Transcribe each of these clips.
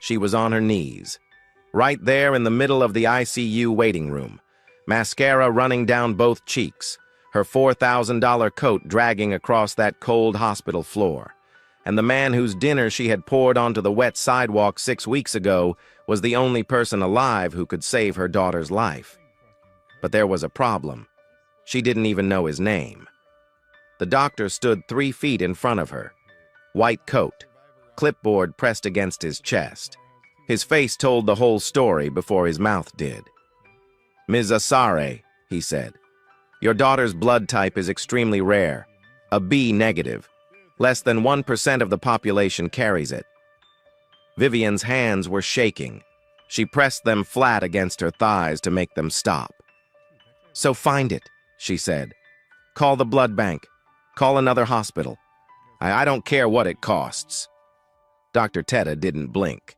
She was on her knees, right there in the middle of the ICU waiting room, mascara running down both cheeks, her $4,000 coat dragging across that cold hospital floor. And the man whose dinner she had poured onto the wet sidewalk 6 weeks ago was the only person alive who could save her daughter's life. But there was a problem. She didn't even know his name. The doctor stood 3 feet in front of her. White coat, clipboard pressed against his chest. His face told the whole story before his mouth did. "Ms. Asare," he said, "your daughter's blood type is extremely rare, a B negative. Less than 1% of the population carries it." Vivian's hands were shaking. She pressed them flat against her thighs to make them stop. "So find it," she said. "Call the blood bank. Call another hospital. I don't care what it costs." Dr. Teta didn't blink.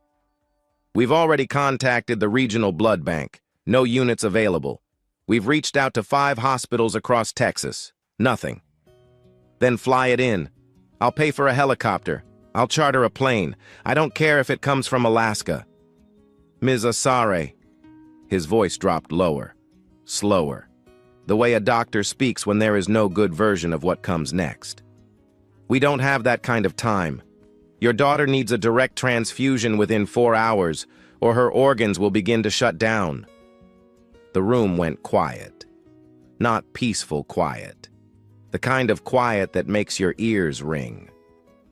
"We've already contacted the regional blood bank. No units available. We've reached out to 5 hospitals across Texas. Nothing." "Then fly it in. I'll pay for a helicopter. I'll charter a plane. I don't care if it comes from Alaska." "Ms. Asare." His voice dropped lower, slower, the way a doctor speaks when there is no good version of what comes next. "We don't have that kind of time. Your daughter needs a direct transfusion within 4 hours, or her organs will begin to shut down." The room went quiet. Not peaceful quiet. The kind of quiet that makes your ears ring.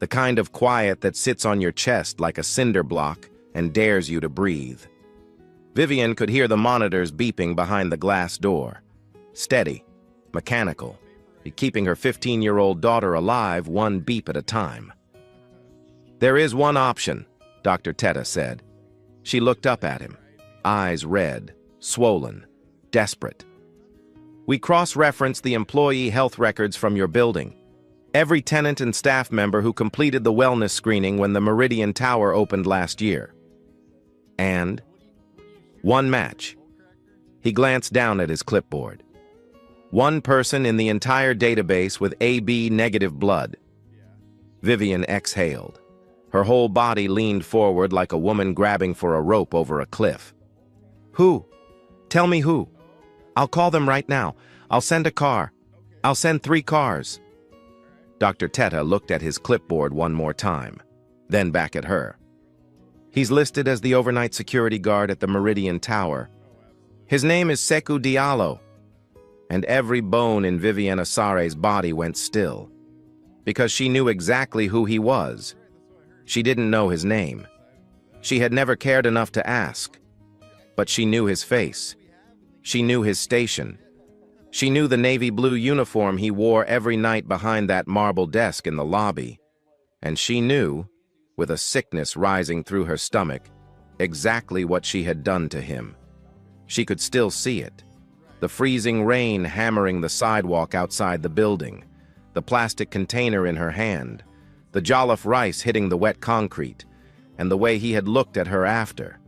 The kind of quiet that sits on your chest like a cinder block and dares you to breathe. Vivian could hear the monitors beeping behind the glass door. Steady, mechanical, keeping her 15-year-old daughter alive one beep at a time. "There is one option," Dr. Teta said. She looked up at him, eyes red, swollen, desperate. "We cross-referenced the employee health records from your building. Every tenant and staff member who completed the wellness screening when the Meridian Tower opened last year. And one match." He glanced down at his clipboard. "One person in the entire database with AB negative blood." Vivian exhaled. Her whole body leaned forward like a woman grabbing for a rope over a cliff. "Who? Tell me who. I'll call them right now. I'll send a car. I'll send 3 cars." Dr. Teta looked at his clipboard one more time, then back at her. "He's listed as the overnight security guard at the Meridian Tower. His name is Sekou Diallo." And every bone in Vivian Asare's body went still, because she knew exactly who he was. She didn't know his name. She had never cared enough to ask. But she knew his face. She knew his station. She knew the navy blue uniform he wore every night behind that marble desk in the lobby. And she knew, with a sickness rising through her stomach, exactly what she had done to him. She could still see it. The freezing rain hammering the sidewalk outside the building, the plastic container in her hand, the jollof rice hitting the wet concrete, and the way he had looked at her after.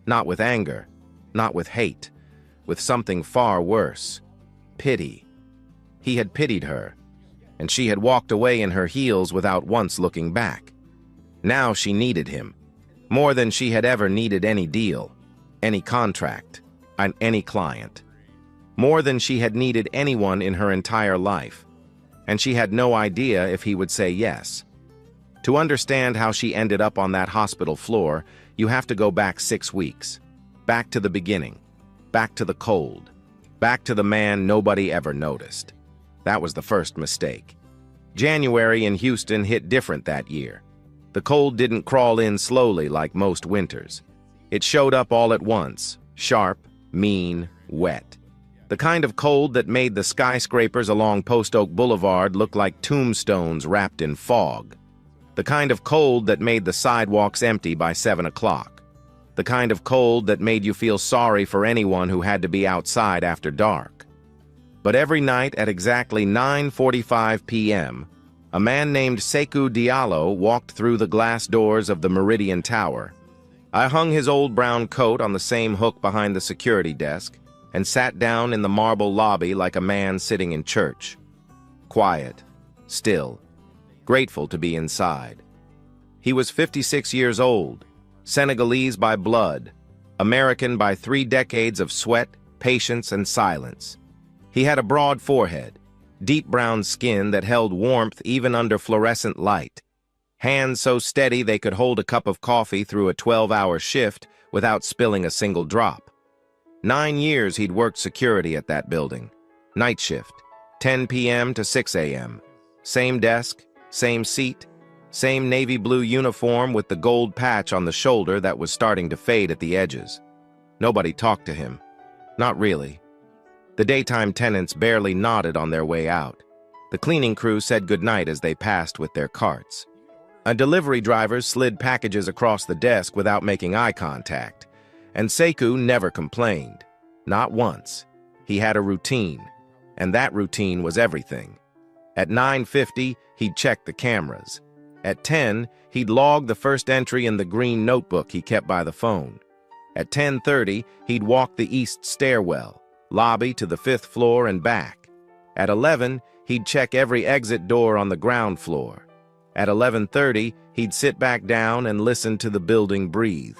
Not with anger, not with hate, with something far worse. Pity. He had pitied her, and she had walked away in her heels without once looking back. Now she needed him, more than she had ever needed any deal, any contract, and any client. More than she had needed anyone in her entire life, and she had no idea if he would say yes. To understand how she ended up on that hospital floor, you have to go back 6 weeks. Back to the beginning. Back to the cold. Back to the man nobody ever noticed. That was the first mistake. January in Houston hit different that year. The cold didn't crawl in slowly like most winters. It showed up all at once, sharp, mean, wet. The kind of cold that made the skyscrapers along Post Oak Boulevard look like tombstones wrapped in fog. The kind of cold that made the sidewalks empty by 7 o'clock. The kind of cold that made you feel sorry for anyone who had to be outside after dark. But every night at exactly 9:45 p.m., a man named Sekou Diallo walked through the glass doors of the Meridian Tower. I hung his old brown coat on the same hook behind the security desk and sat down in the marble lobby like a man sitting in church. Quiet, still, grateful to be inside. He was 56 years old, Senegalese by blood, American by 3 decades of sweat, patience, and silence. He had a broad forehead, deep brown skin that held warmth even under fluorescent light, hands so steady they could hold a cup of coffee through a 12-hour shift without spilling a single drop. 9 years he'd worked security at that building. Night shift, 10 p.m. to 6 a.m. Same desk, same seat, same navy blue uniform with the gold patch on the shoulder that was starting to fade at the edges. Nobody talked to him. Not really. The daytime tenants barely nodded on their way out. The cleaning crew said goodnight as they passed with their carts. A delivery driver slid packages across the desk without making eye contact, and Sekou never complained. Not once. He had a routine, and that routine was everything. At 9:50, he'd check the cameras. At 10, he'd log the first entry in the green notebook he kept by the phone. At 10:30, he'd walk the east stairwell, lobby to the 5th floor and back. At 11, he'd check every exit door on the ground floor. At 11:30, he'd sit back down and listen to the building breathe.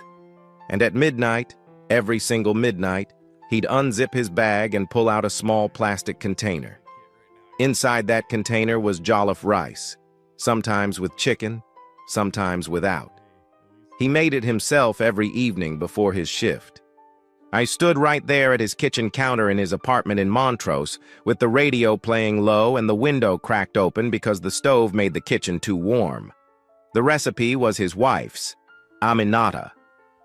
And at midnight, every single midnight, he'd unzip his bag and pull out a small plastic container. Inside that container was jollof rice, sometimes with chicken, sometimes without. He made it himself every evening before his shift. I stood right there at his kitchen counter in his apartment in Montrose with the radio playing low and the window cracked open because the stove made the kitchen too warm. The recipe was his wife's, Aminata.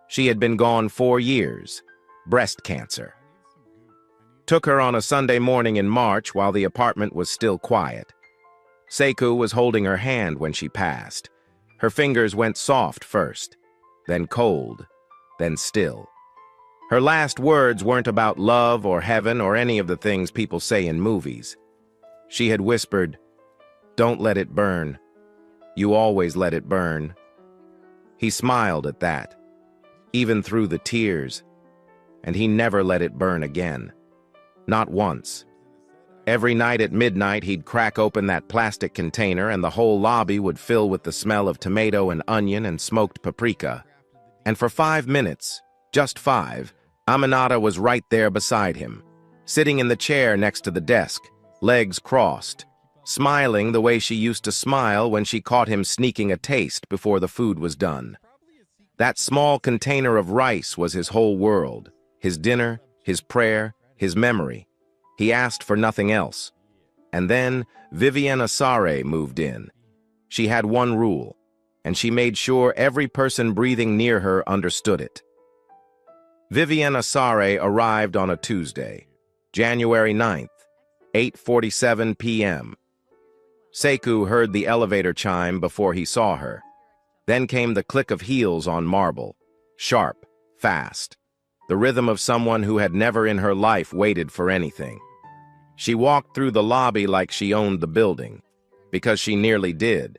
She had been gone 4 years, breast cancer. Took her on a Sunday morning in March while the apartment was still quiet. Sekou was holding her hand when she passed. Her fingers went soft first, then cold, then still. Her last words weren't about love or heaven or any of the things people say in movies. She had whispered, "Don't let it burn. You always let it burn." He smiled at that, even through the tears, and he never let it burn again. Not once. Every night at midnight, he'd crack open that plastic container and the whole lobby would fill with the smell of tomato and onion and smoked paprika. And for 5 minutes, just 5, Aminata was right there beside him, sitting in the chair next to the desk, legs crossed, smiling the way she used to smile when she caught him sneaking a taste before the food was done. That small container of rice was his whole world, his dinner, his prayer, his memory. He asked for nothing else. And then Vivienne Asare moved in. She had one rule, and she made sure every person breathing near her understood it. Vivienne Asare arrived on a Tuesday, January 9th, 8:47 p.m. Sekou heard the elevator chime before he saw her. Then came the click of heels on marble, sharp, fast, the rhythm of someone who had never in her life waited for anything. She walked through the lobby like she owned the building, because she nearly did.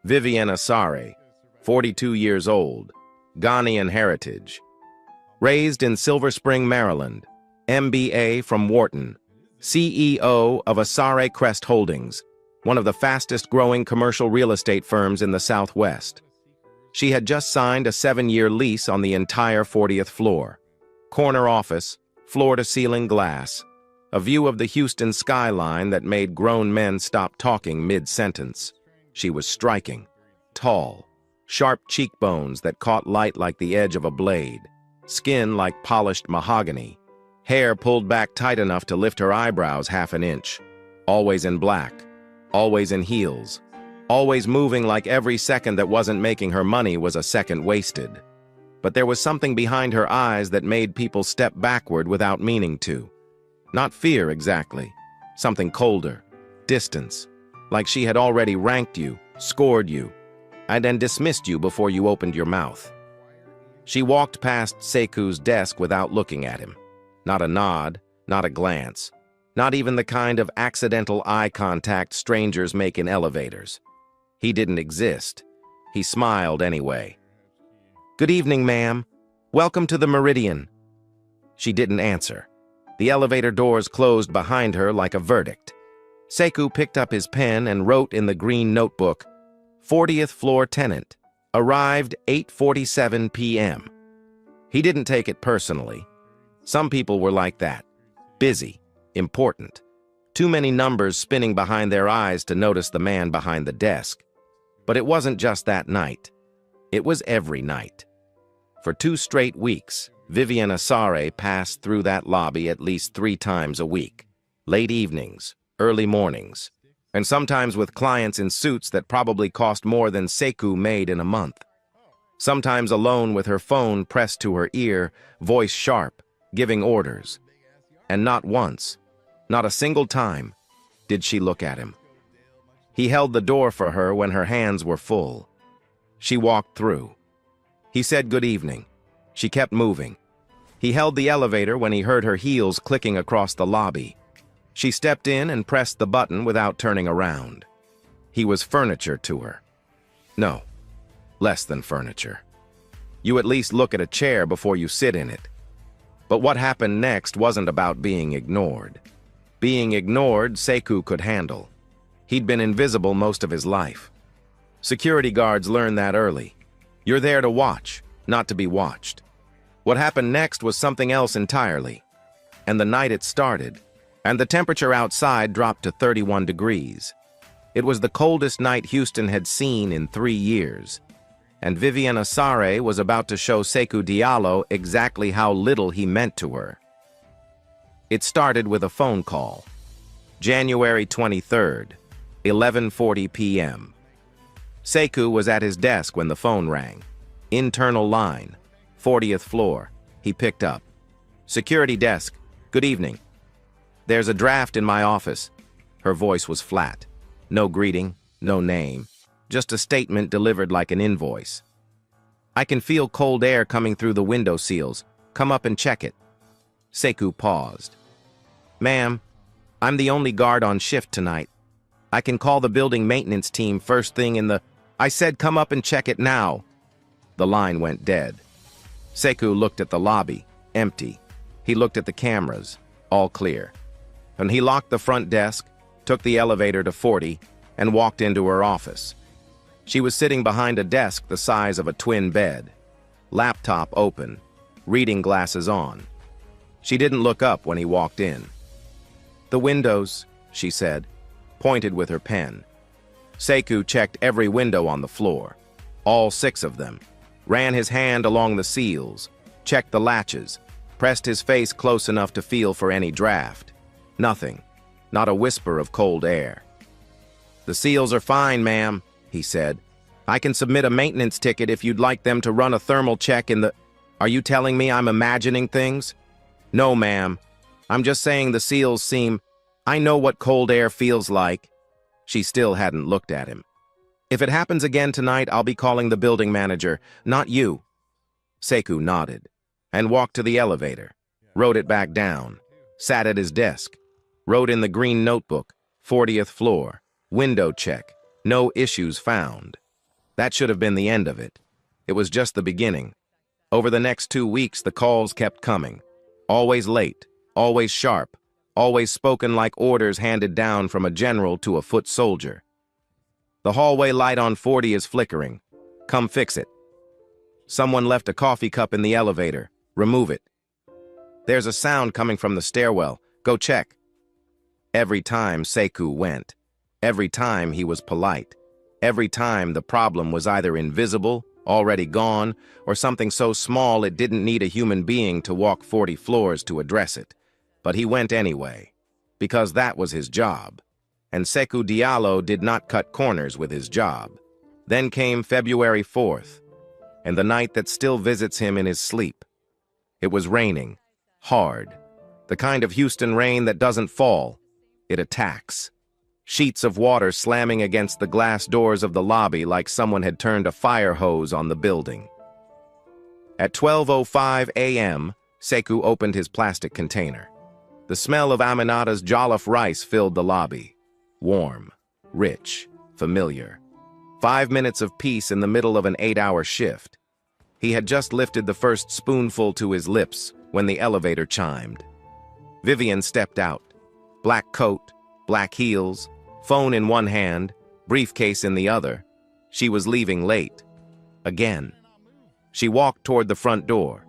Vivienne Asare, 42 years old, Ghanaian heritage. Raised in Silver Spring, Maryland, MBA from Wharton, CEO of Asare Crest Holdings, one of the fastest-growing commercial real estate firms in the Southwest. She had just signed a 7-year lease on the entire 40th floor. Corner office, floor-to-ceiling glass, a view of the Houston skyline that made grown men stop talking mid-sentence. She was striking, tall, sharp cheekbones that caught light like the edge of a blade, skin like polished mahogany, hair pulled back tight enough to lift her eyebrows half an inch, always in black, always in heels, always moving like every second that wasn't making her money was a second wasted. But there was something behind her eyes that made people step backward without meaning to. Not fear exactly, something colder, distance, like she had already ranked you, scored you, and then dismissed you before you opened your mouth. She walked past Sekou's desk without looking at him. Not a nod, not a glance, not even the kind of accidental eye contact strangers make in elevators. He didn't exist. He smiled anyway. "Good evening, ma'am. Welcome to the Meridian." She didn't answer. The elevator doors closed behind her like a verdict. Sekou picked up his pen and wrote in the green notebook, 40th floor tenant, Arrived 8:47 p.m. He didn't take it personally. Some people were like that. Busy, important. Too many numbers spinning behind their eyes to notice the man behind the desk. But it wasn't just that night. It was every night. For 2 straight weeks, Vivian Asare passed through that lobby at least 3 times a week. Late evenings, early mornings, and sometimes with clients in suits that probably cost more than Sekou made in a month. Sometimes alone with her phone pressed to her ear, voice sharp, giving orders. And not once, not a single time, did she look at him. He held the door for her when her hands were full. She walked through. He said good evening. She kept moving. He held the elevator when he heard her heels clicking across the lobby. She stepped in and pressed the button without turning around. He was furniture to her. No, less than furniture. You at least look at a chair before you sit in it. But what happened next wasn't about being ignored. Being ignored, Sekou could handle. He'd been invisible most of his life. Security guards learned that early. You're there to watch, not to be watched. What happened next was something else entirely. And the night it started, and the temperature outside dropped to 31 degrees. It was the coldest night Houston had seen in 3 years. And Vivian Asare was about to show Sekou Diallo exactly how little he meant to her. It started with a phone call. January 23rd, 11:40 p.m. Sekou was at his desk when the phone rang. Internal line, 40th floor. He picked up. Security desk, good evening. There's a draft in my office. Her voice was flat. No greeting, no name. Just a statement delivered like an invoice. I can feel cold air coming through the window seals. Come up and check it. Sekou paused. Ma'am, I'm the only guard on shift tonight. I can call the building maintenance team first thing in the... I said come up and check it now. The line went dead. Sekou looked at the lobby, empty. He looked at the cameras, all clear. And he locked the front desk, took the elevator to 40, and walked into her office. She was sitting behind a desk the size of a twin bed. Laptop open, reading glasses on. She didn't look up when he walked in. The windows, she said, pointed with her pen. Sekou checked every window on the floor, all 6 of them, ran his hand along the seals, checked the latches, pressed his face close enough to feel for any draft. Nothing, not a whisper of cold air. The seals are fine, ma'am, he said. I can submit a maintenance ticket if you'd like them to run a thermal check in the... Are you telling me I'm imagining things? No, ma'am. I'm just saying the seals seem... I know what cold air feels like. She still hadn't looked at him. If it happens again tonight, I'll be calling the building manager, not you. Sekou nodded and walked to the elevator, wrote it back down, sat at his desk, wrote in the green notebook, 40th floor, window check, no issues found. That should have been the end of it. It was just the beginning. Over the next 2 weeks, the calls kept coming. Always late, always sharp, always spoken like orders handed down from a general to a foot soldier. The hallway light on 40 is flickering. Come fix it. Someone left a coffee cup in the elevator. Remove it. There's a sound coming from the stairwell. Go check. Every time Sekou went. Every time he was polite. Every time the problem was either invisible, already gone, or something so small it didn't need a human being to walk 40 floors to address it. But he went anyway, because that was his job. And Sekou Diallo did not cut corners with his job. Then came February 4th, and the night that still visits him in his sleep. It was raining, hard, the kind of Houston rain that doesn't fall, it attacks. Sheets of water slamming against the glass doors of the lobby like someone had turned a fire hose on the building. At 12:05 a.m., Sekou opened his plastic container. The smell of Aminata's jollof rice filled the lobby. Warm, rich, familiar. 5 minutes of peace in the middle of an 8-hour shift. He had just lifted the first spoonful to his lips when the elevator chimed. Vivian stepped out. Black coat, black heels, phone in one hand, briefcase in the other. She was leaving late. Again. She walked toward the front door.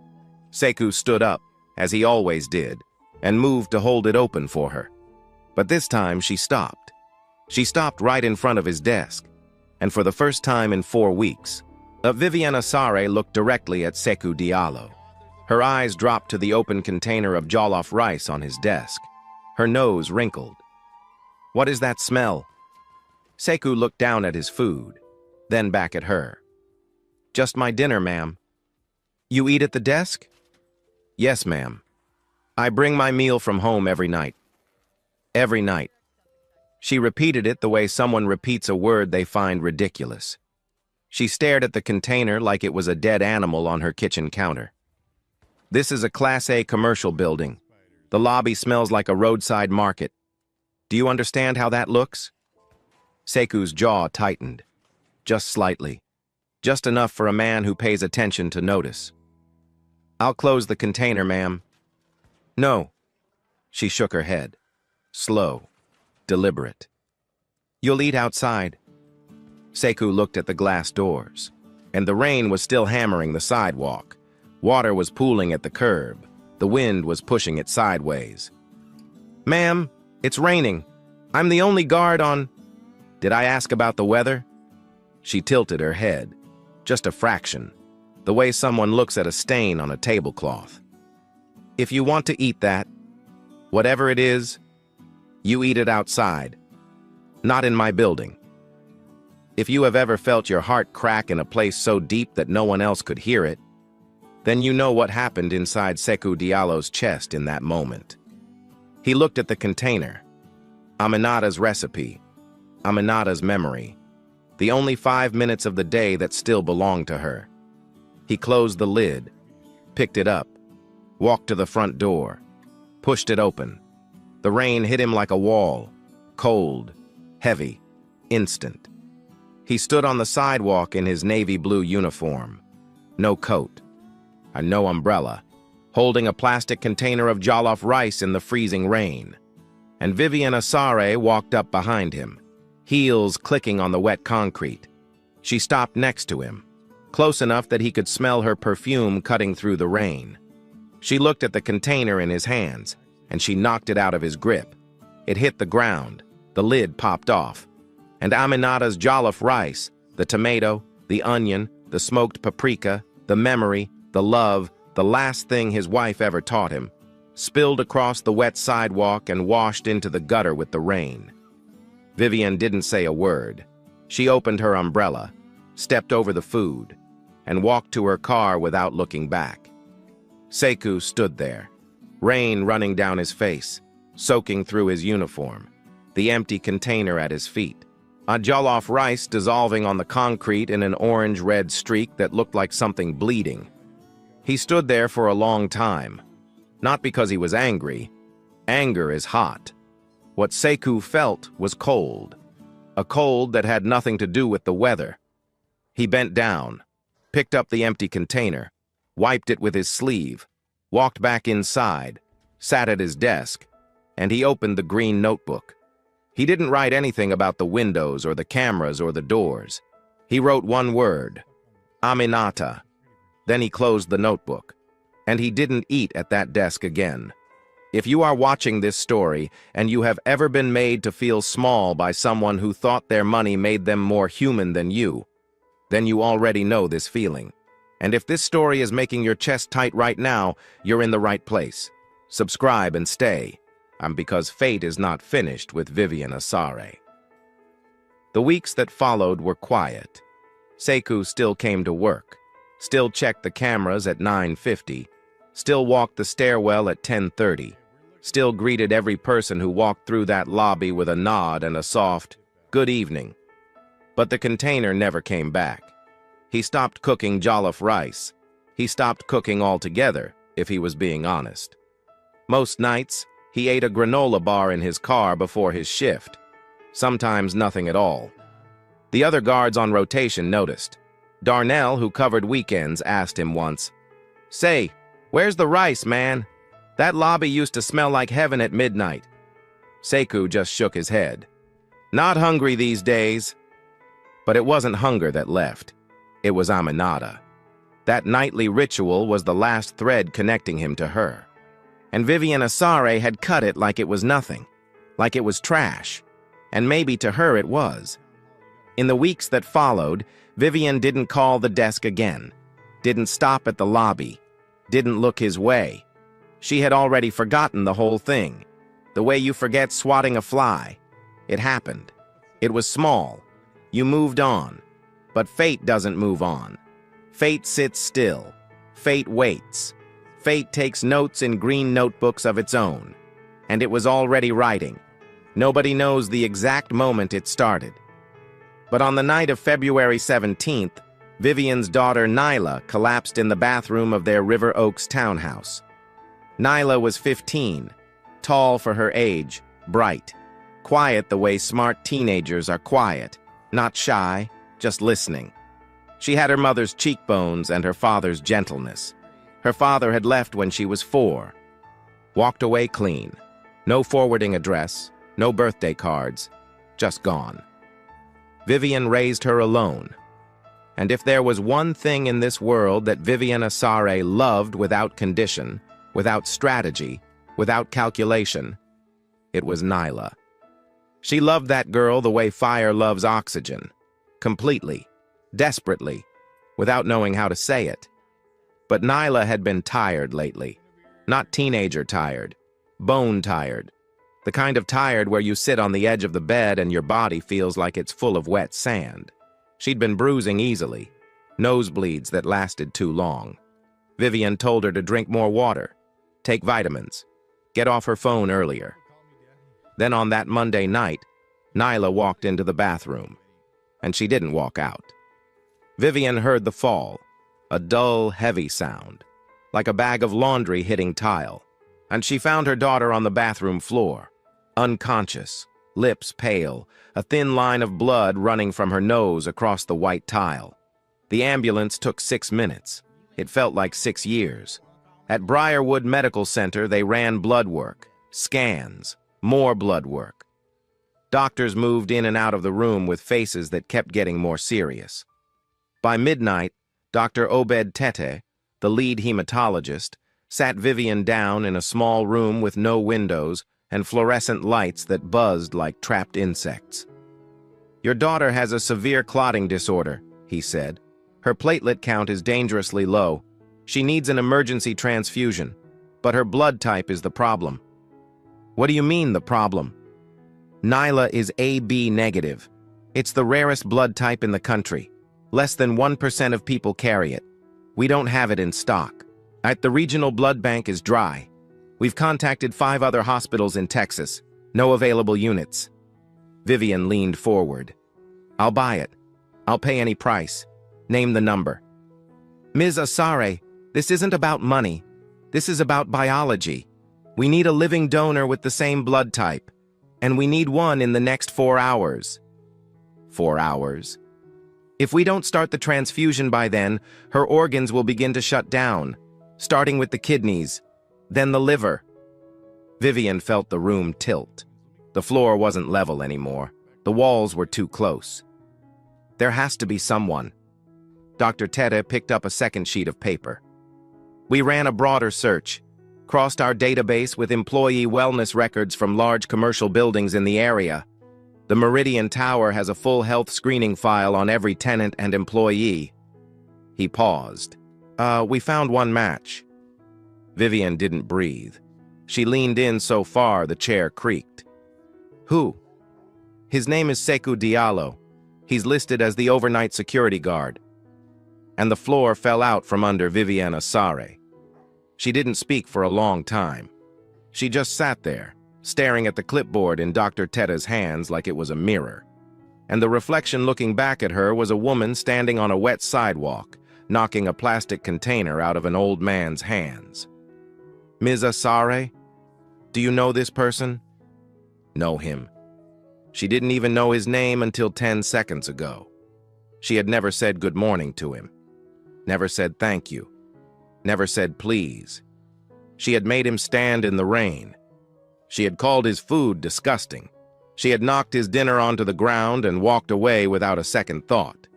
Sekou stood up, as he always did, and moved to hold it open for her. But this time she stopped. She stopped right in front of his desk, and for the first time in 4 weeks, Vivienne Asare looked directly at Sekou Diallo. Her eyes dropped to the open container of jollof rice on his desk. Her nose wrinkled. "What is that smell?" Sekou looked down at his food, then back at her. "Just my dinner, ma'am." "You eat at the desk?" "Yes, ma'am. I bring my meal from home every night." "Every night." She repeated it the way someone repeats a word they find ridiculous. She stared at the container like it was a dead animal on her kitchen counter. "This is a Class A commercial building. The lobby smells like a roadside market. Do you understand how that looks?" Sekou's jaw tightened. Just slightly. Just enough for a man who pays attention to notice. "I'll close the container, ma'am." "No." She shook her head. Slow. Deliberate. "You'll eat outside." Sekou looked at the glass doors, and the rain was still hammering the sidewalk. Water was pooling at the curb. The wind was pushing it sideways. "Ma'am, it's raining. I'm the only guard on—" "Did I ask about the weather?" She tilted her head. Just a fraction. The way someone looks at a stain on a tablecloth. "If you want to eat that, whatever it is, you eat it outside. Not in my building." If you have ever felt your heart crack in a place so deep that no one else could hear it, then you know what happened inside Sekou Diallo's chest in that moment. He looked at the container. Aminata's recipe. Aminata's memory. The only 5 minutes of the day that still belonged to her. He closed the lid, picked it up, walked to the front door, pushed it open. The rain hit him like a wall, cold, heavy, instant. He stood on the sidewalk in his navy blue uniform. No coat, and no umbrella, holding a plastic container of jollof rice in the freezing rain. And Vivienne Asare walked up behind him, heels clicking on the wet concrete. She stopped next to him, close enough that he could smell her perfume cutting through the rain. She looked at the container in his hands, and she knocked it out of his grip. It hit the ground, the lid popped off, and Aminata's jollof rice, the tomato, the onion, the smoked paprika, the memory, the love, the last thing his wife ever taught him, spilled across the wet sidewalk and washed into the gutter with the rain. Vivienne didn't say a word. She opened her umbrella, stepped over the food, and walked to her car without looking back. Sekou stood there, rain running down his face, soaking through his uniform, the empty container at his feet. A jollof rice dissolving on the concrete in an orange-red streak that looked like something bleeding. He stood there for a long time, not because he was angry. Anger is hot. What Sekou felt was cold, a cold that had nothing to do with the weather. He bent down, picked up the empty container, wiped it with his sleeve, walked back inside, sat at his desk, and he opened the green notebook. He didn't write anything about the windows or the cameras or the doors. He wrote one word, Aminata. Then he closed the notebook, and he didn't eat at that desk again. If you are watching this story and you have ever been made to feel small by someone who thought their money made them more human than you, then you already know this feeling. And if this story is making your chest tight right now, you're in the right place. Subscribe and stay. Because fate is not finished with Vivienne Asare. The weeks that followed were quiet. Sekou still came to work, still checked the cameras at 9:50, still walked the stairwell at 10:30, still greeted every person who walked through that lobby with a nod and a soft, "Good evening." But the container never came back. He stopped cooking jollof rice. He stopped cooking altogether, if he was being honest. Most nights, he ate a granola bar in his car before his shift. Sometimes nothing at all. The other guards on rotation noticed. Darnell, who covered weekends, asked him once, "Say, where's the rice, man? That lobby used to smell like heaven at midnight." Sekou just shook his head. "Not hungry these days." But it wasn't hunger that left. It was Aminata. That nightly ritual was the last thread connecting him to her. And Vivian Asare had cut it like it was nothing, like it was trash. And maybe to her it was. In the weeks that followed, Vivian didn't call the desk again, didn't stop at the lobby, didn't look his way. She had already forgotten the whole thing. The way you forget swatting a fly. It happened. It was small. You moved on. But fate doesn't move on. Fate sits still. Fate waits. Fate takes notes in green notebooks of its own. And it was already writing. Nobody knows the exact moment it started. But on the night of February 17th, Vivian's daughter Nyla collapsed in the bathroom of their River Oaks townhouse. Nyla was 15, tall for her age, bright, quiet the way smart teenagers are quiet, not shy, just listening. She had her mother's cheekbones and her father's gentleness. Her father had left when she was 4. Walked away clean. No forwarding address, no birthday cards, just gone. Vivian raised her alone. And if there was one thing in this world that Vivian Asare loved without condition, without strategy, without calculation, it was Nyla. She loved that girl the way fire loves oxygen, completely, desperately, without knowing how to say it. But Nyla had been tired lately. Not teenager tired, bone tired. The kind of tired where you sit on the edge of the bed and your body feels like it's full of wet sand. She'd been bruising easily, nosebleeds that lasted too long. Vivian told her to drink more water, take vitamins, get off her phone earlier. Then on that Monday night, Nyla walked into the bathroom, and she didn't walk out. Vivian heard the fall, a dull, heavy sound, like a bag of laundry hitting tile, and she found her daughter on the bathroom floor, unconscious, lips pale, a thin line of blood running from her nose across the white tile. The ambulance took 6 minutes. It felt like 6 years. At Briarwood Medical Center, they ran blood work, scans, more blood work. Doctors moved in and out of the room with faces that kept getting more serious. By midnight, Dr. Obed Tete, the lead hematologist, sat Vivian down in a small room with no windows and fluorescent lights that buzzed like trapped insects. "Your daughter has a severe clotting disorder," he said. "Her platelet count is dangerously low. She needs an emergency transfusion, but her blood type is the problem." "What do you mean, the problem?" "Nyla is AB negative. It's the rarest blood type in the country. Less than 1% of people carry it. We don't have it in stock. The regional blood bank is dry. We've contacted 5 other hospitals in Texas. No available units." Vivian leaned forward. "I'll buy it. I'll pay any price. Name the number." "Ms. Asare, this isn't about money. This is about biology. We need a living donor with the same blood type, and we need one in the next 4 hours." 4 hours? "If we don't start the transfusion by then, her organs will begin to shut down, starting with the kidneys, then the liver." Vivian felt the room tilt. The floor wasn't level anymore. The walls were too close. "There has to be someone." Dr. Tete picked up a second sheet of paper. "We ran a broader search, crossed our database with employee wellness records from large commercial buildings in the area. The Meridian Tower has a full health screening file on every tenant and employee." He paused. We found one match." Vivian didn't breathe. She leaned in so far the chair creaked. "Who?" "His name is Sekou Diallo. He's listed as the overnight security guard." And the floor fell out from under Vivian Asare. She didn't speak for a long time. She just sat there, staring at the clipboard in Dr. Tete's hands like it was a mirror. And the reflection looking back at her was a woman standing on a wet sidewalk, knocking a plastic container out of an old man's hands. "Ms. Asare, do you know this person?" Know him. She didn't even know his name until 10 seconds ago. She had never said good morning to him. Never said thank you. Never said please. She had made him stand in the rain. She had called his food disgusting. She had knocked his dinner onto the ground and walked away without a second thought.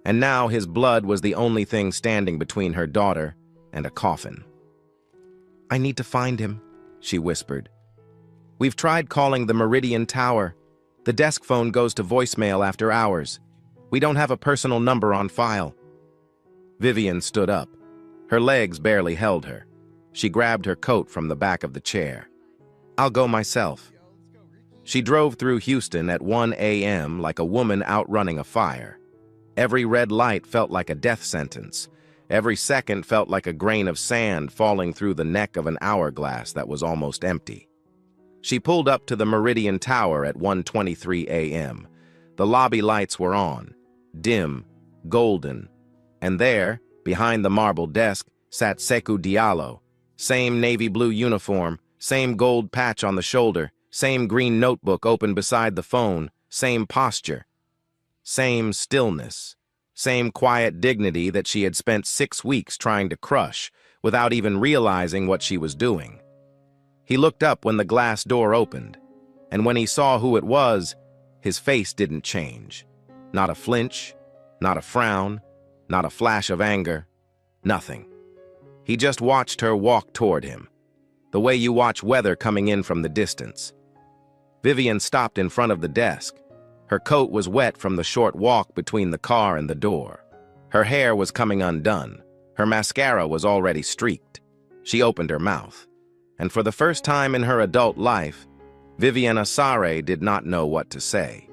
and now his blood was the only thing standing between her daughter and a coffin. "I need to find him," she whispered. "We've tried calling the Meridian Tower. The desk phone goes to voicemail after hours. We don't have a personal number on file." Vivian stood up. Her legs barely held her. She grabbed her coat from the back of the chair. "I'll go myself." She drove through Houston at 1 a.m. like a woman outrunning a fire. Every red light felt like a death sentence. Every second felt like a grain of sand falling through the neck of an hourglass that was almost empty. She pulled up to the Meridian Tower at 1:23 a.m. The lobby lights were on, dim, golden, and there, behind the marble desk, sat Sekou Diallo. Same navy blue uniform, same gold patch on the shoulder, same green notebook open beside the phone, same posture, same stillness, same quiet dignity that she had spent 6 weeks trying to crush without even realizing what she was doing. He looked up when the glass door opened, and when he saw who it was, his face didn't change. Not a flinch, not a frown, not a flash of anger, nothing. He just watched her walk toward him, the way you watch weather coming in from the distance. Vivian stopped in front of the desk. Her coat was wet from the short walk between the car and the door. Her hair was coming undone. Her mascara was already streaked. She opened her mouth. And for the first time in her adult life, Vivian Asare did not know what to say.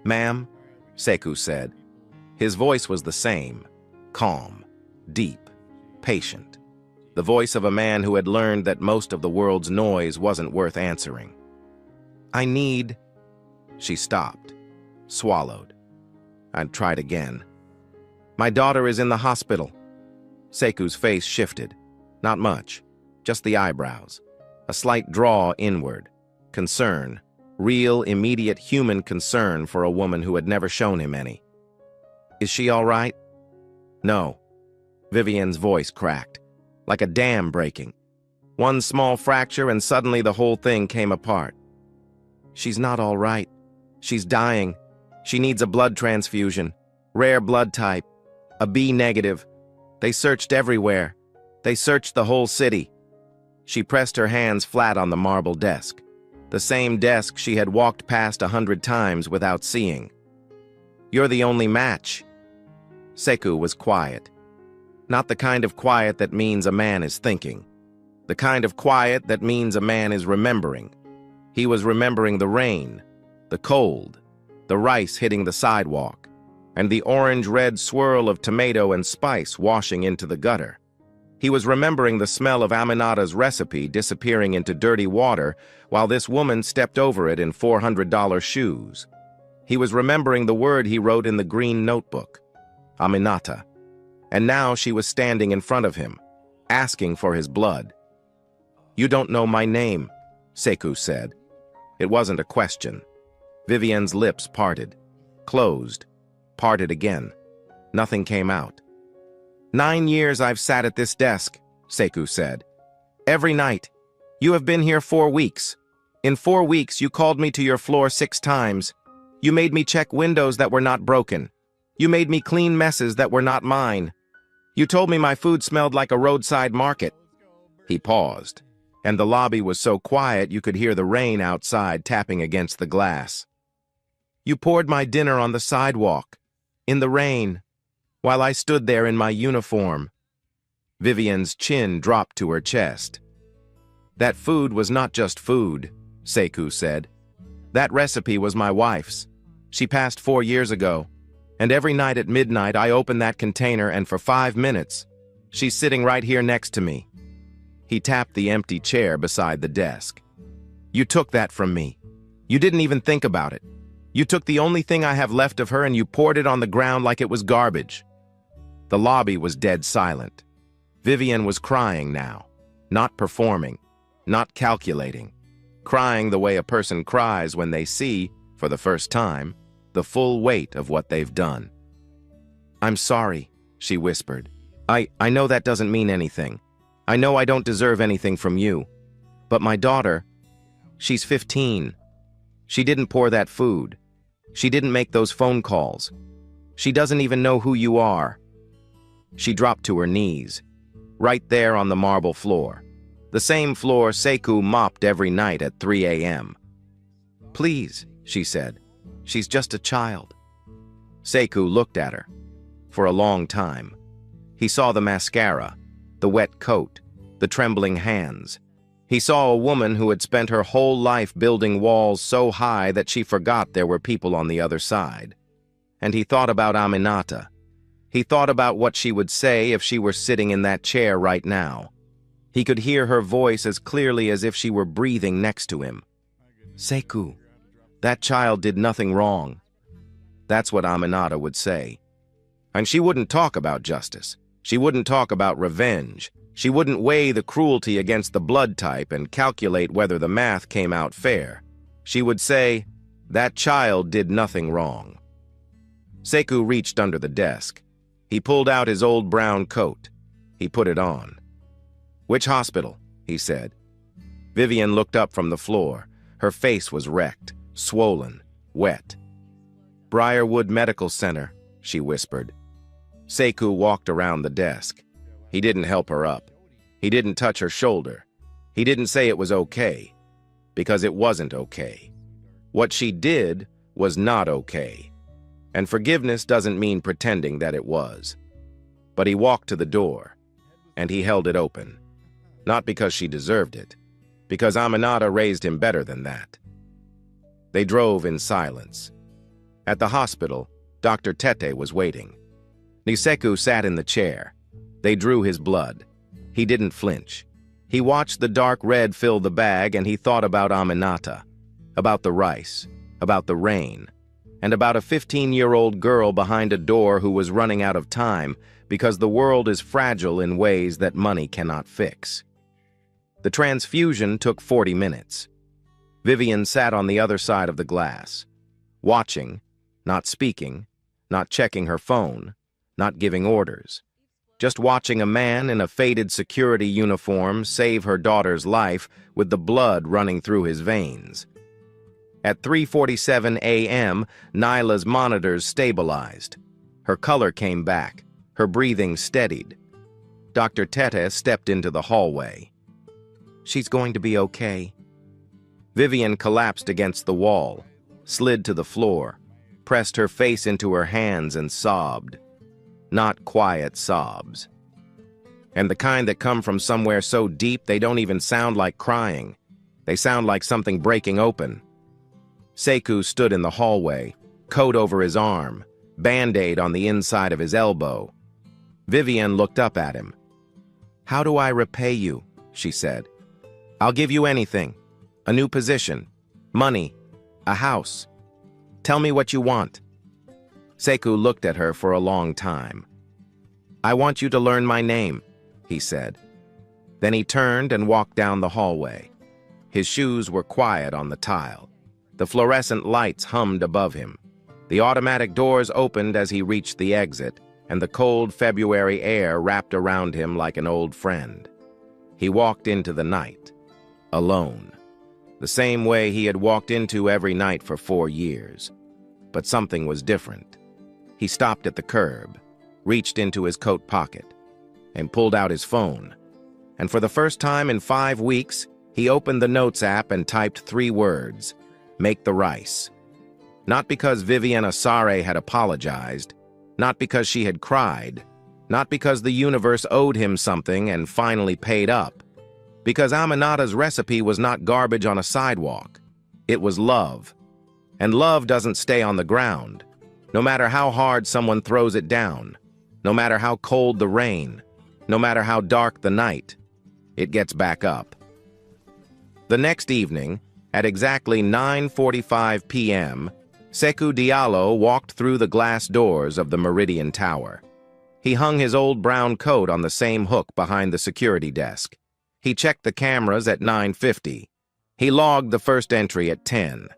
"Ma'am," Sekou said. His voice was the same, calm, deep, patient. The voice of a man who had learned that most of the world's noise wasn't worth answering. "I need..." She stopped, swallowed. I'd tried again. "My daughter is in the hospital." Sekou's face shifted. Not much, just the eyebrows. A slight draw inward. Concern. Real, immediate human concern for a woman who had never shown him any. "Is she all right?" "No." Vivian's voice cracked, like a dam breaking. One small fracture and suddenly the whole thing came apart. "She's not all right. She's dying. She needs a blood transfusion. Rare blood type. A B negative. They searched everywhere. They searched the whole city." She pressed her hands flat on the marble desk, the same desk she had walked past 100 times without seeing. "You're the only match." Sekou was quiet. Not the kind of quiet that means a man is thinking. The kind of quiet that means a man is remembering. He was remembering the rain, the cold, the rice hitting the sidewalk, and the orange-red swirl of tomato and spice washing into the gutter. He was remembering the smell of Aminata's recipe disappearing into dirty water while this woman stepped over it in $400 shoes. He was remembering the word he wrote in the green notebook, Aminata. And now she was standing in front of him, asking for his blood. "You don't know my name," Sekou said. It wasn't a question. Vivian's lips parted, closed, parted again. Nothing came out. "9 years I've sat at this desk," Sekou said. "Every night. You have been here 4 weeks. In 4 weeks, you called me to your floor 6 times. You made me check windows that were not broken. You made me clean messes that were not mine. You told me my food smelled like a roadside market." He paused, and the lobby was so quiet you could hear the rain outside tapping against the glass. "You poured my dinner on the sidewalk, in the rain, while I stood there in my uniform." Vivian's chin dropped to her chest. "That food was not just food," Sekou said. "That recipe was my wife's. She passed 4 years ago, and every night at midnight I open that container and for 5 minutes, she's sitting right here next to me." He tapped the empty chair beside the desk. "You took that from me. You didn't even think about it. You took the only thing I have left of her and you poured it on the ground like it was garbage." The lobby was dead silent. Vivian was crying now, not performing, not calculating, crying the way a person cries when they see, for the first time, the full weight of what they've done. "I'm sorry," she whispered. I know that doesn't mean anything. I know I don't deserve anything from you. But my daughter, she's 15. She didn't pour that food. She didn't make those phone calls. She doesn't even know who you are." She dropped to her knees, right there on the marble floor, the same floor Sekou mopped every night at 3 a.m. "Please," she said, "she's just a child." Sekou looked at her for a long time. He saw the mascara, the wet coat, the trembling hands. He saw a woman who had spent her whole life building walls so high that she forgot there were people on the other side. And he thought about Aminata. He thought about what she would say if she were sitting in that chair right now. He could hear her voice as clearly as if she were breathing next to him. "Sekou, that child did nothing wrong." That's what Aminata would say. And she wouldn't talk about justice. She wouldn't talk about revenge. She wouldn't weigh the cruelty against the blood type and calculate whether the math came out fair. She would say, "That child did nothing wrong." Sekou reached under the desk. He pulled out his old brown coat. He put it on. "Which hospital?" he said. Vivian looked up from the floor. Her face was wrecked, swollen, wet. "Briarwood Medical Center," she whispered. Sekou walked around the desk. He didn't help her up. He didn't touch her shoulder. He didn't say it was okay, because it wasn't okay. What she did was not okay. And forgiveness doesn't mean pretending that it was. But he walked to the door, and he held it open. Not because she deserved it, because Aminata raised him better than that. They drove in silence. At the hospital, Dr. Tete was waiting. Sekou sat in the chair. They drew his blood. He didn't flinch. He watched the dark red fill the bag, and he thought about Aminata, about the rice, about the rain, and about a 15-year-old girl behind a door who was running out of time because the world is fragile in ways that money cannot fix. The transfusion took 40 minutes. Vivian sat on the other side of the glass, watching, not speaking, not checking her phone, not giving orders, just watching a man in a faded security uniform save her daughter's life with the blood running through his veins. At 3:47 a.m., Nyla's monitors stabilized. Her color came back. Her breathing steadied. Dr. Tete stepped into the hallway. "She's going to be okay." Vivian collapsed against the wall, slid to the floor, pressed her face into her hands and sobbed. Not quiet sobs. And the kind that come from somewhere so deep they don't even sound like crying. They sound like something breaking open. Sekou stood in the hallway, coat over his arm, Band-Aid on the inside of his elbow. Vivian looked up at him. "How do I repay you?" she said. "I'll give you anything. A new position, money, a house. Tell me what you want." Sekou looked at her for a long time. "I want you to learn my name," he said. Then he turned and walked down the hallway. His shoes were quiet on the tile. The fluorescent lights hummed above him. The automatic doors opened as he reached the exit, and the cold February air wrapped around him like an old friend. He walked into the night, alone, the same way he had walked into every night for 4 years. But something was different. He stopped at the curb, reached into his coat pocket, and pulled out his phone. And for the first time in 5 weeks, he opened the Notes app and typed 3 words: "Make the rice." Not because Vivian Asare had apologized, not because she had cried, not because the universe owed him something and finally paid up, because Aminata's recipe was not garbage on a sidewalk. It was love. And love doesn't stay on the ground, no matter how hard someone throws it down, no matter how cold the rain, no matter how dark the night, it gets back up. The next evening, at exactly 9:45 p.m., Sekou Diallo walked through the glass doors of the Meridian Tower. He hung his old brown coat on the same hook behind the security desk. He checked the cameras at 9:50. He logged the first entry at 10.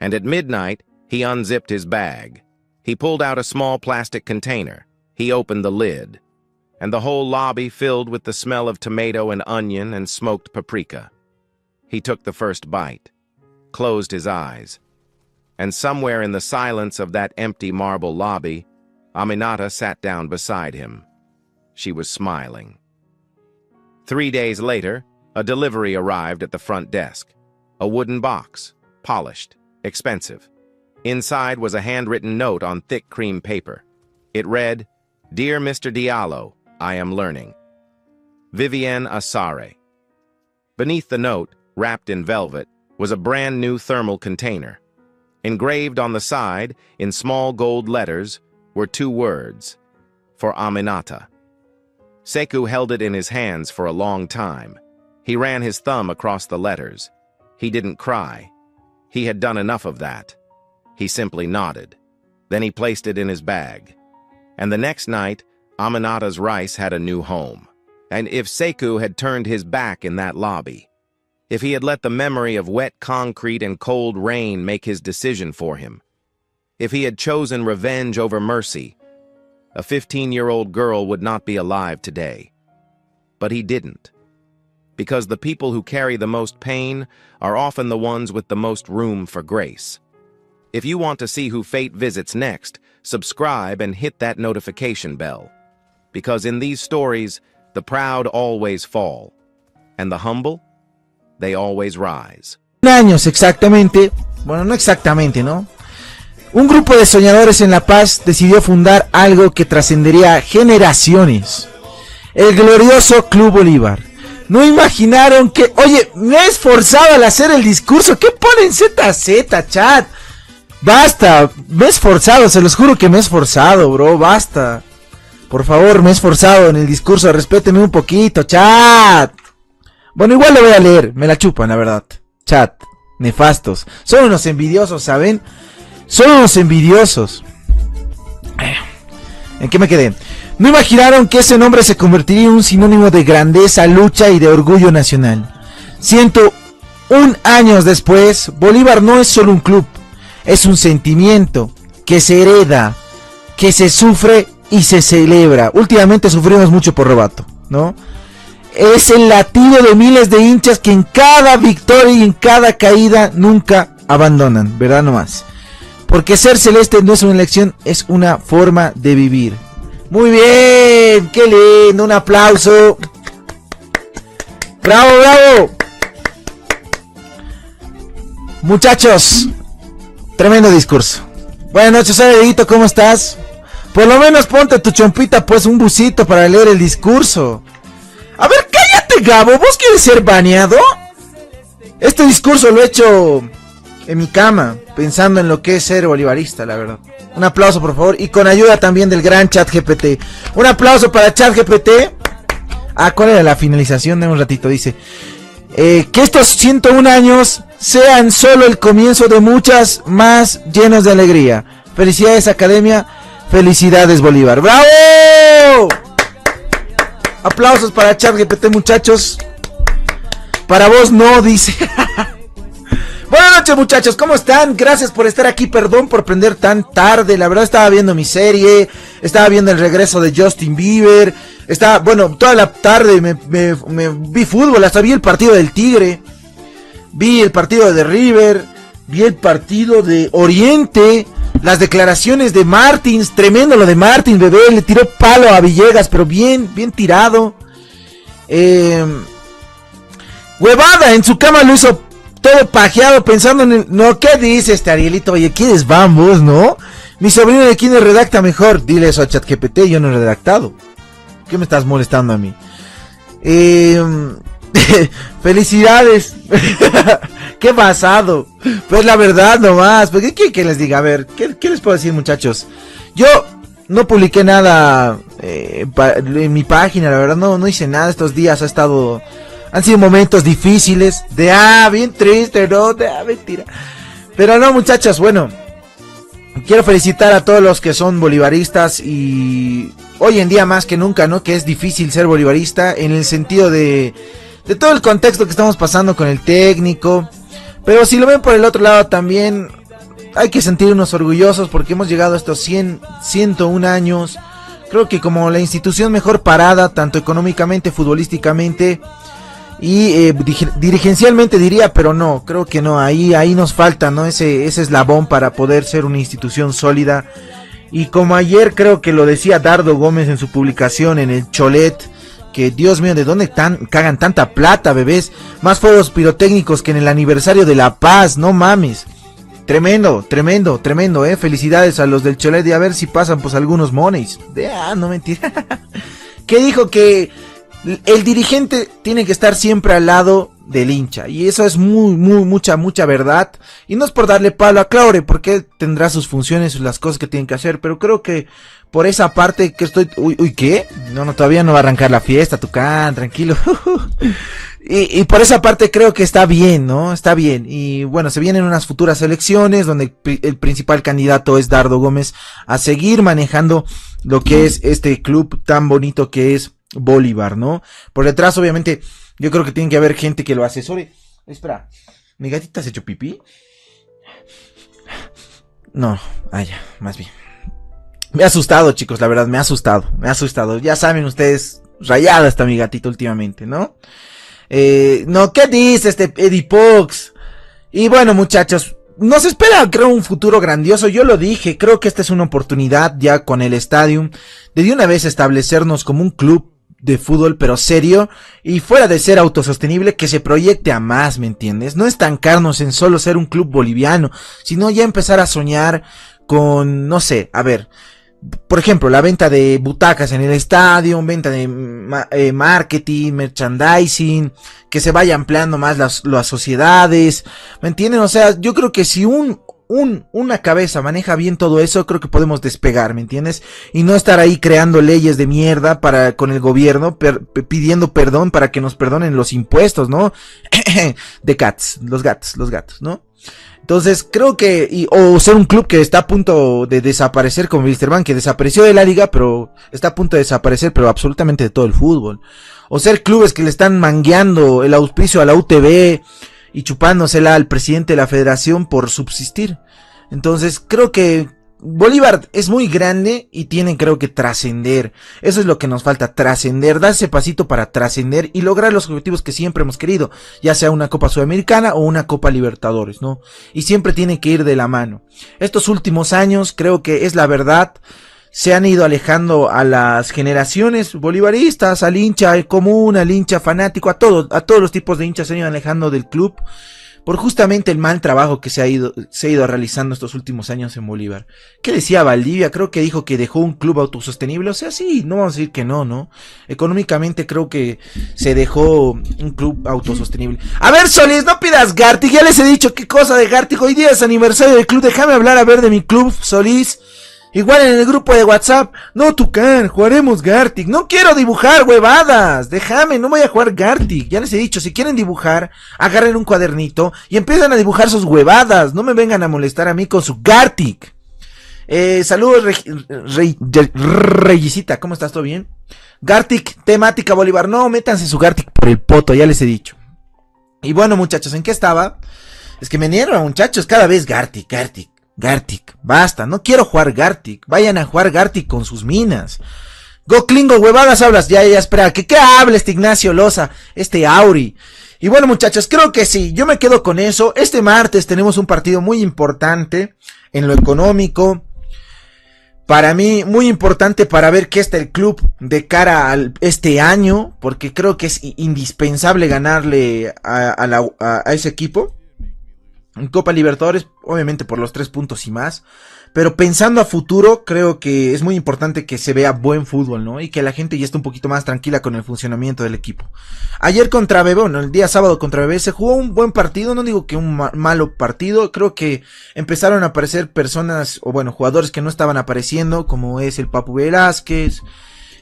And at midnight, he unzipped his bag. He pulled out a small plastic container. He opened the lid. And the whole lobby filled with the smell of tomato and onion and smoked paprika. He took the first bite, closed his eyes. And somewhere in the silence of that empty marble lobby, Aminata sat down beside him. She was smiling. 3 days later, a delivery arrived at the front desk. A wooden box, polished, expensive. Inside was a handwritten note on thick cream paper. It read, "Dear Mr. Diallo, I am learning. Vivienne Asare." Beneath the note, wrapped in velvet, was a brand new thermal container. Engraved on the side, in small gold letters, were 2 words, "For Aminata." Sekou held it in his hands for a long time. He ran his thumb across the letters. He didn't cry. He had done enough of that. He simply nodded. Then he placed it in his bag. And the next night, Aminata's rice had a new home. And if Sekou had turned his back in that lobby, if he had let the memory of wet concrete and cold rain make his decision for him, if he had chosen revenge over mercy, a 15-year-old girl would not be alive today. But he didn't. Because the people who carry the most pain are often the ones with the most room for grace. If you want to see who fate visits next, subscribe and hit that notification bell. Because in these stories, the proud always fall, and the humble, they always rise. Años exactamente, bueno, no exactamente, ¿no? Un grupo de soñadores en La Paz decidió fundar algo que trascendería generaciones. El glorioso Club Bolívar. No imaginaron que... Oye, me he esforzado al hacer el discurso. ¿Qué ponen ZZ, chat? Basta, me he esforzado, se los juro que me he esforzado, bro, basta. Por favor, me he esforzado en el discurso, respétenme un poquito, chat. Bueno, igual lo voy a leer, me la chupan, la verdad. Chat, nefastos. Son unos envidiosos, ¿saben? Son unos envidiosos. ¿En qué me quedé? No imaginaron que ese nombre se convertiría en un sinónimo de grandeza, lucha y de orgullo nacional. 101 años después, Bolívar no es solo un club, es un sentimiento que se hereda, que se sufre y se celebra. Últimamente sufrimos mucho por Robato, ¿no? Es el latido de miles de hinchas que en cada victoria y en cada caída nunca abandonan, ¿verdad? Nomás. Porque ser celeste no es una elección, es una forma de vivir. Muy bien, qué lindo, un aplauso. Bravo, bravo. Muchachos, tremendo discurso. Buenas noches, Edito, ¿cómo estás? Por lo menos ponte tu chompita, pues un busito para leer el discurso. A ver, cállate, Gabo, ¿vos quieres ser baneado? Este discurso lo he hecho en mi cama, pensando en lo que es ser bolivarista, la verdad. Un aplauso, por favor, y con ayuda también del gran ChatGPT. Un aplauso para ChatGPT. Ah, ¿cuál era la finalización de un ratito? Dice, que estos 101 años sean solo el comienzo de muchas más llenos de alegría. Felicidades, Academia. Felicidades, Bolívar. ¡Bravo! Aplausos para ChatGPT, muchachos. Para vos no, dice. Buenas noches, muchachos, ¿cómo están? Gracias por estar aquí, perdón por prender tan tarde. La verdad estaba viendo mi serie, estaba viendo el regreso de Justin Bieber. Bueno, toda la tarde me vi fútbol, hasta vi el partido del Tigre. Vi el partido de River, vi el partido de Oriente. Las declaraciones de Martins, tremendo lo de Martins, bebé, le tiró palo a Villegas, pero bien tirado. Huevada, en su cama lo hizo todo pajeado pensando en el... No, ¿qué dice este Arielito? Oye, ¿quiénes vamos, no? Mi sobrino de quién redacta mejor. Dile eso a ChatGPT, yo no he redactado. ¿Qué me estás molestando a mí? Felicidades. Qué pasado. Pues la verdad nomás. ¿Qué quieren que les diga? A ver, ¿qué les puedo decir, muchachos? Yo no publiqué nada en mi página, la verdad no hice nada estos días. Han sido momentos difíciles. Bien triste, ¿no? Mentira. Pero no, muchachos, bueno. Quiero felicitar a todos los que son bolivaristas y hoy en día más que nunca, ¿no? Que es difícil ser bolivarista en el sentido de todo el contexto que estamos pasando con el técnico. Pero si lo ven por el otro lado también hay que sentirnos orgullosos porque hemos llegado a estos 101 años. Creo que como la institución mejor parada, tanto económicamente, futbolísticamente y dirigencialmente diría, pero no, creo que no, ahí nos falta, ¿no? Ese eslabón para poder ser una institución sólida Y como ayer creo que lo decía Dardo Gómez en su publicación en el Cholet, que Dios mío, ¿de dónde cagan tanta plata, bebés? Más fuegos pirotécnicos que en el aniversario de La Paz, no mames. Tremendo, felicidades a los del Cholet, y a ver si pasan pues algunos moneys. No mentira. Que dijo que el dirigente tiene que estar siempre al lado del hincha, y eso es mucha verdad, y no es por darle palo a Claure, porque él tendrá sus funciones, las cosas que tienen que hacer, pero creo que por esa parte que estoy... Uy, ¿qué? No, todavía no va a arrancar la fiesta, Tucán, tranquilo. y por esa parte creo que está bien, ¿no? Está bien. Y bueno, se vienen unas futuras elecciones donde el principal candidato es Dardo Gómez a seguir manejando lo que es este club tan bonito que es Bolívar, ¿no? Por detrás, obviamente, yo creo que tiene que haber gente que lo asesore. Espera, ¿mi gatita se echó pipí? No, ya, más bien. Me ha asustado, chicos, la verdad, me ha asustado. Ya saben ustedes, rayada está mi gatito últimamente, ¿no? No, ¿qué dice este Eddie Pox? Y bueno, muchachos, nos espera, creo, un futuro grandioso. Yo lo dije, creo que esta es una oportunidad ya con el Stadium de una vez establecernos como un club de fútbol, pero serio, y fuera de ser autosostenible, que se proyecte a más, ¿me entiendes? No estancarnos en solo ser un club boliviano, sino ya empezar a soñar con, no sé, a ver, por ejemplo, la venta de butacas en el estadio, venta de marketing, merchandising, que se vaya ampliando más las sociedades, ¿me entienden? O sea, yo creo que si una cabeza maneja bien todo eso, creo que podemos despegar, ¿me entiendes? Y no estar ahí creando leyes de mierda con el gobierno, pidiendo perdón para que nos perdonen los impuestos, ¿no? De los gatos, ¿no? Entonces creo que, o ser un club que está a punto de desaparecer, como Wilstermann, que desapareció de la liga, pero está a punto de desaparecer, pero absolutamente de todo el fútbol. O ser clubes que le están mangueando el auspicio a la UTV y chupándosela al presidente de la federación por subsistir. Entonces creo que Bolívar es muy grande y tiene, creo que, trascender. Eso es lo que nos falta, trascender, dar ese pasito para trascender y lograr los objetivos que siempre hemos querido, ya sea una Copa Sudamericana o una Copa Libertadores, ¿no? Y siempre tiene que ir de la mano. Estos últimos años, creo que es la verdad, se han ido alejando a las generaciones bolivaristas, al hincha común, al hincha fanático, a todos los tipos de hinchas se han ido alejando del club, por justamente el mal trabajo que se ha ido realizando estos últimos años en Bolívar. ¿Qué decía Valdivia? Creo que dijo que dejó un club autosostenible. O sea, sí, no vamos a decir que no. Económicamente creo que se dejó un club autosostenible. A ver, Solís, no pidas Gartic. Ya les he dicho qué cosa de Gartic. Hoy día es aniversario del club. Déjame hablar a ver de mi club, Solís. Igual en el grupo de WhatsApp. No, Tucán, jugaremos Gartic. No quiero dibujar huevadas. Déjame, no voy a jugar Gartic. Ya les he dicho, si quieren dibujar, agarren un cuadernito y empiezan a dibujar sus huevadas. No me vengan a molestar a mí con su Gartic. Saludos, Reyisita. ¿Cómo estás? ¿Todo bien? Gartic, temática Bolívar. No, métanse su Gartic por el poto, ya les he dicho. Y bueno, muchachos, ¿en qué estaba? Es que me niego, muchachos, cada vez Gartic, basta, no quiero jugar Gartic. Vayan a jugar Gartic con sus minas. Goclingo, huevadas hablas. Ya, espera, ¿qué hables, Ignacio Loza? Auri. Y bueno, muchachos, creo que sí, yo me quedo con eso. Este martes tenemos un partido muy importante en lo económico. Para mí, muy importante para ver qué está el club de cara a este año, porque creo que es indispensable ganarle a ese equipo. En Copa Libertadores, obviamente por los 3 puntos y más, pero pensando a futuro, creo que es muy importante que se vea buen fútbol, ¿no? Y que la gente ya esté un poquito más tranquila con el funcionamiento del equipo. Ayer contra Bebé, el día sábado contra Bebé, se jugó un buen partido, no digo que un malo partido, creo que empezaron a aparecer personas, o bueno, jugadores que no estaban apareciendo, como es el Papu Velázquez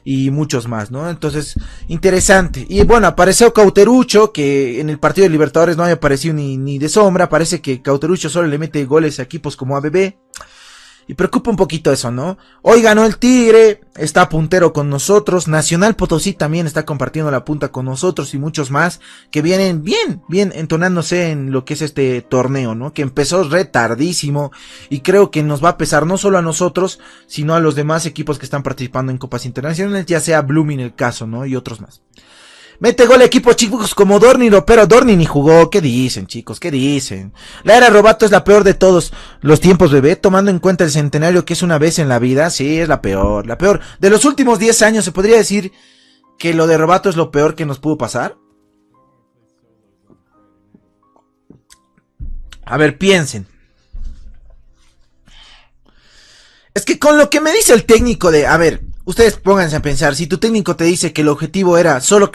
y muchos más, ¿no? Entonces, interesante. Y bueno, apareció Cauterucho, que en el partido de Libertadores no había aparecido ni de sombra. Parece que Cauterucho solo le mete goles a equipos como ABB. Y preocupa un poquito eso, ¿no? Hoy ganó el Tigre, está puntero con nosotros. Nacional Potosí también está compartiendo la punta con nosotros y muchos más que vienen bien entonándose en lo que es este torneo, ¿no? Que empezó retardísimo y creo que nos va a pesar no solo a nosotros, sino a los demás equipos que están participando en copas internacionales, ya sea Blooming el caso, ¿no? Y otros más. Mete gol a equipos chicos como Dorni, pero Dorni ni jugó. ¿Qué dicen, chicos? ¿Qué dicen? La era Robato es la peor de todos los tiempos, bebé. Tomando en cuenta el centenario que es una vez en la vida. Sí, es la peor. La peor. De los últimos 10 años, ¿se podría decir que lo de Robato es lo peor que nos pudo pasar? A ver, piensen. Es que con lo que me dice el técnico de... A ver, ustedes pónganse a pensar. Si tu técnico te dice que el objetivo era solo